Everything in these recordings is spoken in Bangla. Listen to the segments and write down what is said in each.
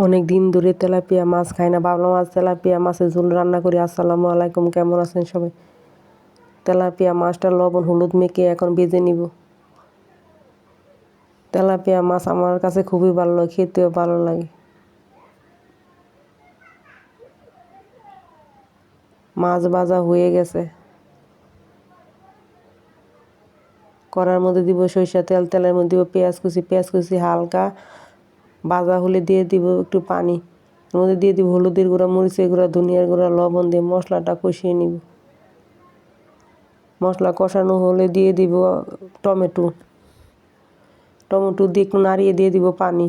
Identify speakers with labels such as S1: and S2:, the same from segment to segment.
S1: অনেক দিন ধরে তেলাপিয়া মাছ খাই না, ভাবলাম আজ তেলাপিয়া মাছের ঝোল রান্না করি। আসসালামু আলাইকুম, কেমন আছেন সবাই? তেলাপিয়া মাছটা লবণ হলুদ মেখে এখন ভেজে নিব। তেলাপিয়া মাছ আমার কাছে খুবই ভালো লাগে, খেতেও ভালো লাগে। মাছ ভাজা হয়ে গেছে, কড়ার মধ্যে দিব সরিষা তেল, তেলের মধ্যে দিব পেঁয়াজ কুচি হালকা ভাজা হলে দিয়ে দিব একটু পানি, এর মধ্যে দিয়ে দিব হলুদের গুঁড়া, মরিচের গুঁড়া, ধনিয়ার গুঁড়া, লবণ দিয়ে মশলাটা কষিয়ে নিব। মশলা কষানো হলে দিয়ে দিব টমেটো দিয়ে একটু নাড়িয়ে দিয়ে দিব পানি।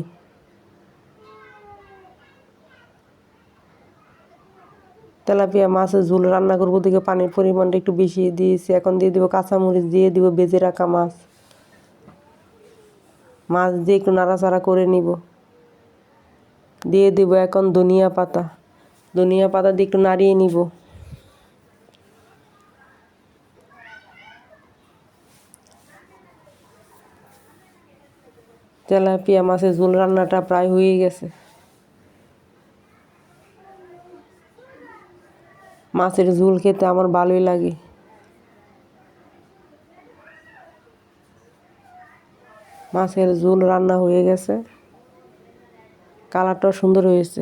S1: তেলাপিয়া মাছের ঝোল রান্না করবো দেখে পানির পরিমাণটা একটু বেশি দিয়েছি। এখন দিয়ে দিব কাঁচামরিচ, দিয়ে দিব ভেজে রাখা মাছ দিয়ে একটু নাড়াচাড়া করে নিব। দিয়ে দিব এখন ধনিয়া পাতা দিয়ে একটু নাড়িয়ে নিব। তেলাপিয়া মাছের ঝোল রান্নাটা প্রায় হয়ে গেছে। মাছের ঝোল খেতে আমার ভালোই লাগে। মাছের ঝোল রান্না হয়ে গেছে, কালারটাও সুন্দর হয়েছে।